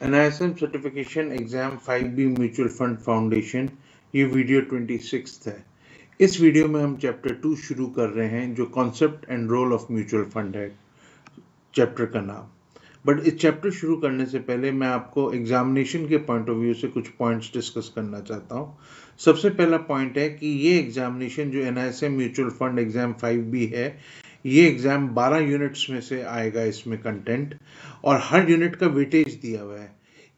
NISM certification exam 5B mutual fund foundation, ये video 26 है। इस वीडियो में हम चैप्टर 2 शुरू कर रहे हैं जो concept and role of mutual fund है, चैप्टर का नाम। बट इस चैप्टर शुरू करने से पहले मैं आपको एग्जामिनेशन के पॉइंट ऑफ व्यू से कुछ पॉइंट्स डिस्कस करना चाहता हूँ। सबसे पहला पॉइंट है कि ये एग्जामिनेशन जो NISM mutual fund exam 5B है, ये एग्जाम 12 यूनिट्स में से आएगा इसमें कंटेंट, और हर यूनिट का वेटेज दिया हुआ है।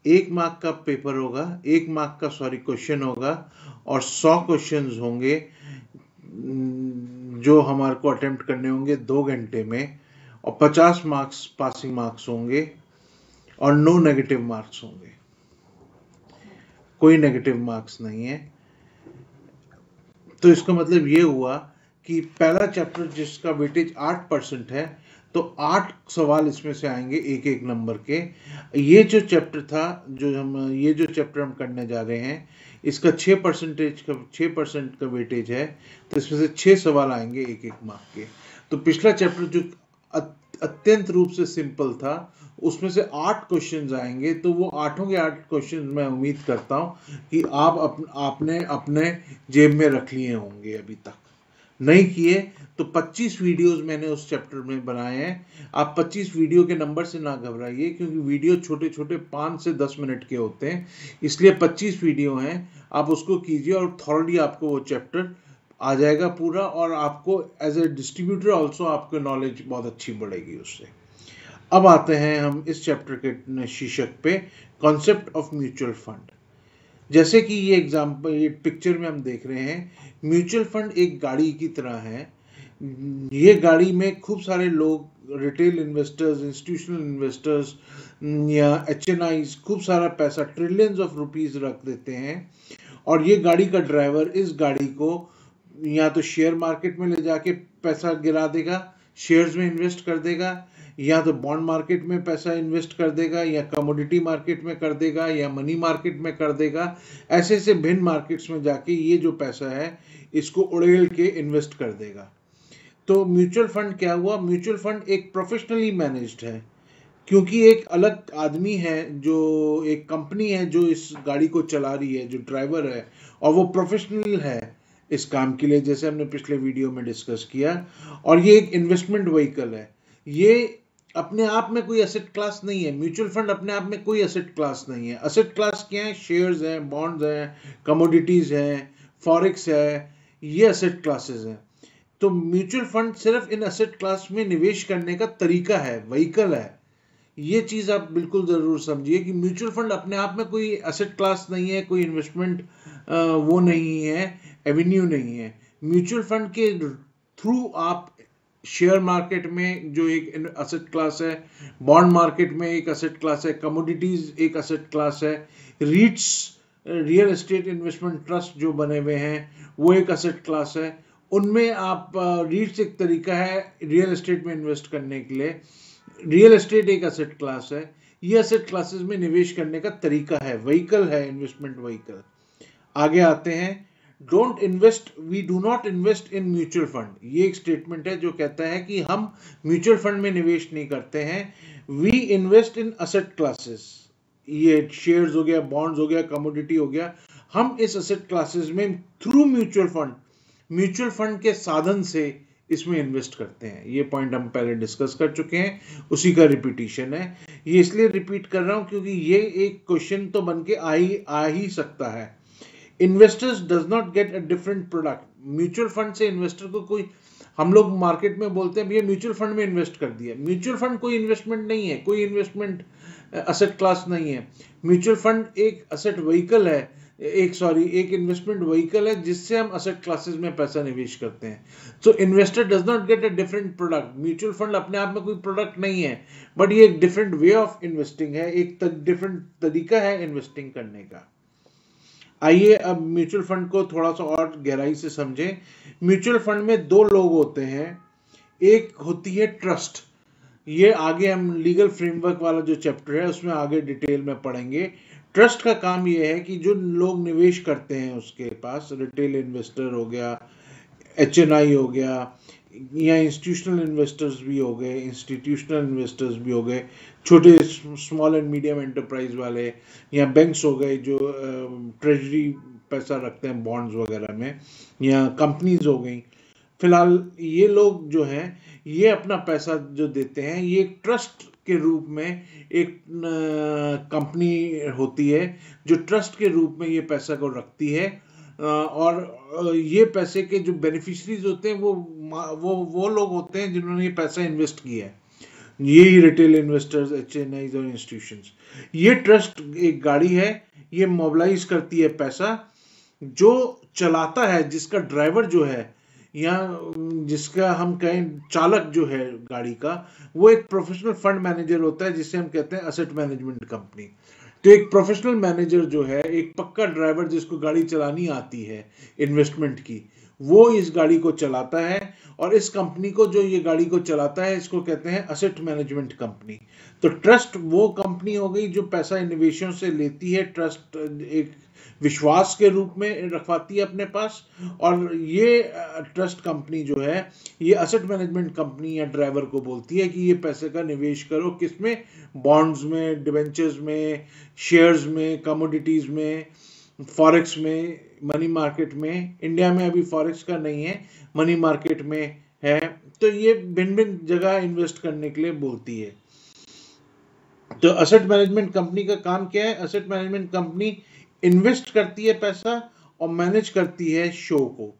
1 मार्क का पेपर होगा, 1 मार्क का क्वेश्चन होगा, और 100 क्वेश्चंस होंगे जो हमारे को अटेम्प्ट करने होंगे 2 घंटे में, और 50 मार्क्स पासिंग मार्क्स होंगे और नो नेगेटिव मार्क्स होंगे, कोई नेगेटिव मार्क्स नहीं है। तो इसका मतलब ये हुआ कि पहला चैप्टर जिसका वेटेज 8% है, तो 8 सवाल इसमें से आएंगे एक एक नंबर के। ये जो चैप्टर था, ये जो चैप्टर हम करने जा रहे हैं, इसका 6% का वेटेज है, तो इसमें से 6 सवाल आएंगे एक एक मार्क के। तो पिछला चैप्टर जो अत्यंत रूप से सिंपल था, उसमें से 8 क्वेश्चंस आएंगे, तो वो 8 के 8 क्वेश्चंस मैं उम्मीद करता हूं कि आपने अपने जेब में रख लिए होंगे। अभी तक नहीं किए तो 25 वीडियोस मैंने उस चैप्टर में बनाए हैं। आप 25 वीडियो के नंबर से ना घबराइए, क्योंकि वीडियो छोटे छोटे 5 से 10 मिनट के होते हैं, इसलिए 25 वीडियो हैं। आप उसको कीजिए और थॉरली आपको वो चैप्टर आ जाएगा पूरा, और आपको एज ए डिस्ट्रीब्यूटर ऑल्सो आपको नॉलेज बहुत अच्छी बढ़ेगी उससे। अब आते हैं हम इस चैप्टर के शीर्षक पे, कॉन्सेप्ट ऑफ म्यूचुअल फंड। जैसे कि ये एग्जाम्पल, ये पिक्चर में हम देख रहे हैं, म्यूचुअल फंड एक गाड़ी की तरह है। ये गाड़ी में खूब सारे लोग, रिटेल इन्वेस्टर्स, इंस्टीट्यूशनल इन्वेस्टर्स या HNIs खूब सारा पैसा, ट्रिलियंस ऑफ रुपीस रख देते हैं, और ये गाड़ी का ड्राइवर इस गाड़ी को या तो शेयर मार्केट में ले जाके पैसा गिरा देगा, शेयर्स में इन्वेस्ट कर देगा, या तो बॉन्ड मार्केट में पैसा इन्वेस्ट कर देगा, या कमोडिटी मार्केट में कर देगा, या मनी मार्केट में कर देगा। ऐसे ऐसे भिन्न मार्केट्स में जाके ये जो पैसा है इसको उड़ेल के इन्वेस्ट कर देगा। तो म्यूचुअल फंड क्या हुआ? म्यूचुअल फंड एक प्रोफेशनली मैनेज्ड है, क्योंकि एक अलग आदमी है, जो एक कंपनी है जो इस गाड़ी को चला रही है, जो ड्राइवर है, और वो प्रोफेशनल है इस काम के लिए, जैसे हमने पिछले वीडियो में डिस्कस किया। और ये एक इन्वेस्टमेंट व्हीकल है। ये अपने आप में कोई एसेट क्लास नहीं है। म्यूचुअल फंड अपने आप में कोई एसेट क्लास नहीं है। एसेट क्लास क्या है? शेयर्स हैं, बॉन्ड्स हैं, कमोडिटीज हैं, फॉरेक्स है, ये एसेट क्लासेस हैं। तो म्यूचुअल फंड सिर्फ इन एसेट क्लास में निवेश करने का तरीका है, व्हीकल है। ये चीज आप बिल्कुल जरूर समझिए कि म्यूचुअल फंड अपने आप में कोई एसेट क्लास नहीं है, कोई इन्वेस्टमेंट वो नहीं है, एवेन्यू नहीं है। म्यूचुअल फंड के थ्रू आप शेयर मार्केट में जो एक एसेट क्लास है, बॉन्ड मार्केट में एक एसेट क्लास है, कमोडिटीज एक एसेट क्लास है, रीट्स, रियल एस्टेट इन्वेस्टमेंट ट्रस्ट जो बने हुए हैं वो एक एसेट क्लास है। उनमें आप रीट्स एक तरीका है रियल एस्टेट में इन्वेस्ट करने के लिए, रियल एस्टेट एक एसेट क्लास है। ये एसेट क्लासेस में निवेश करने का तरीका है, व्हीकल है, इन्वेस्टमेंट व्हीकल। आगे आते हैं, don't invest, we do not invest in mutual fund. ये एक स्टेटमेंट है जो कहता है कि हम म्यूचुअल फंड में निवेश नहीं करते हैं। We invest in asset classes, ये शेयर्स हो गया, बॉन्ड्स हो गया, कमोडिटी हो गया। हम इस एसेट क्लासेस में थ्रू म्यूचुअल फंड के साधन से इसमें इन्वेस्ट करते हैं। ये पॉइंट हम पहले डिस्कस कर चुके हैं, उसी का रिपीटिशन है। ये इसलिए रिपीट कर रहा हूं क्योंकि ये एक क्वेश्चन तो बन के आ ही सकता है। Investors does not get a different product. Mutual fund से इन्वेस्टर को कोई, हम लोग मार्केट में बोलते हैं भैया म्यूचुअल फंड में इन्वेस्ट कर दिया। म्यूचुअल फंड कोई इन्वेस्टमेंट नहीं है, कोई इन्वेस्टमेंट एसेट क्लास नहीं है। म्यूचुअल फंड एक एसेट व्हीकल है, एक इन्वेस्टमेंट व्हीकल है जिससे हम एसेट क्लासेस में पैसा निवेश करते हैं। So investor does not get a different product. Mutual fund अपने आप में कोई प्रोडक्ट नहीं है, बट ये एक डिफरेंट वे ऑफ इन्वेस्टिंग है, एक डिफरेंट तरीका है इन्वेस्टिंग करने का। आइए अब म्यूचुअल फंड को थोड़ा सा और गहराई से समझें। म्यूचुअल फंड में 2 लोग होते हैं। एक होती है ट्रस्ट, ये आगे हम लीगल फ्रेमवर्क वाला जो चैप्टर है उसमें आगे डिटेल में पढ़ेंगे। ट्रस्ट का काम ये है कि जो लोग निवेश करते हैं उसके पास, रिटेल इन्वेस्टर हो गया, HNI हो गया, या इंस्टीट्यूशनल इन्वेस्टर्स भी हो गए, छोटे स्मॉल एंड मीडियम एंटरप्राइज वाले, या बैंक्स हो गए जो ट्रेजरी पैसा रखते हैं बॉन्ड्स वगैरह में, या कंपनीज हो गई। फिलहाल ये लोग जो हैं ये अपना पैसा जो देते हैं ये एक ट्रस्ट के रूप में, एक कंपनी होती है जो ट्रस्ट के रूप में ये पैसा को रखती है, और ये पैसे के जो बेनिफिशरीज होते हैं वो लोग होते हैं जिन्होंने ये पैसा इन्वेस्ट किया है, यही रिटेल इन्वेस्टर्स, HNIs और इंस्टीट्यूशंस। ये ट्रस्ट एक गाड़ी है, ये मोबिलाइज करती है पैसा, जो चलाता है, जिसका ड्राइवर जो है या जिसका हम कहें चालक जो है गाड़ी का, वो एक प्रोफेशनल फंड मैनेजर होता है जिसे हम कहते हैं असेट मैनेजमेंट कंपनी। तो एक प्रोफेशनल मैनेजर जो है, एक पक्का ड्राइवर जिसको गाड़ी चलानी आती है इन्वेस्टमेंट की, वो इस गाड़ी को चलाता है, और इस कंपनी को जो ये गाड़ी को चलाता है इसको कहते हैं असेट मैनेजमेंट कंपनी। तो ट्रस्ट वो कंपनी हो गई जो पैसा निवेशों से लेती है, ट्रस्ट एक विश्वास के रूप में रखवाती है अपने पास, और ये ट्रस्ट कंपनी जो है ये असेट मैनेजमेंट कंपनी या ड्राइवर को बोलती है कि ये पैसे का निवेश करो, किसमें, बॉन्ड्स में, डिबेंचर्स में, शेयर्स में, कमोडिटीज में, फॉरेक्स में, मनी मार्केट में। इंडिया में अभी फॉरेक्स का नहीं है, मनी मार्केट में है। तो ये भिन्न भिन्न जगह इन्वेस्ट करने के लिए बोलती है। तो असेट मैनेजमेंट कंपनी का काम क्या है? असेट मैनेजमेंट कंपनी इन्वेस्ट करती है पैसा और मैनेज करती है शो को,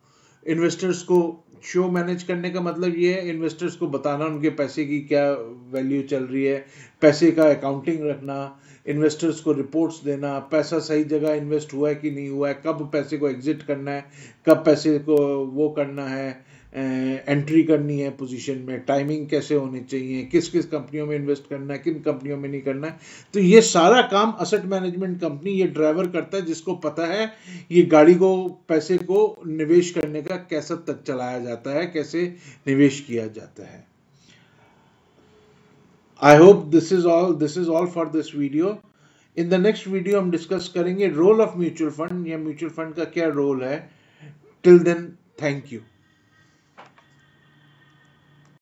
इन्वेस्टर्स को। शो मैनेज करने का मतलब ये है इन्वेस्टर्स को बताना उनके पैसे की क्या वैल्यू चल रही है, पैसे का अकाउंटिंग रखना, इन्वेस्टर्स को रिपोर्ट्स देना, पैसा सही जगह इन्वेस्ट हुआ है कि नहीं हुआ है, कब पैसे को एग्जिट करना है, कब पैसे को वो करना है, एंट्री करनी है पोजीशन में, टाइमिंग कैसे होनी चाहिए, किस किस कंपनियों में इन्वेस्ट करना है, किन कंपनियों में नहीं करना है। तो ये सारा काम असेट मैनेजमेंट कंपनी, ये ड्राइवर करता है, जिसको पता है ये गाड़ी को, पैसे को निवेश करने का कैसे तक चलाया जाता है, कैसे निवेश किया जाता है। I hope this is all for this video. In the next video हम डिस्कस करेंगे रोल ऑफ म्यूचुअल फंड, या म्यूचुअल फंड का क्या रोल है। Till then, thank you.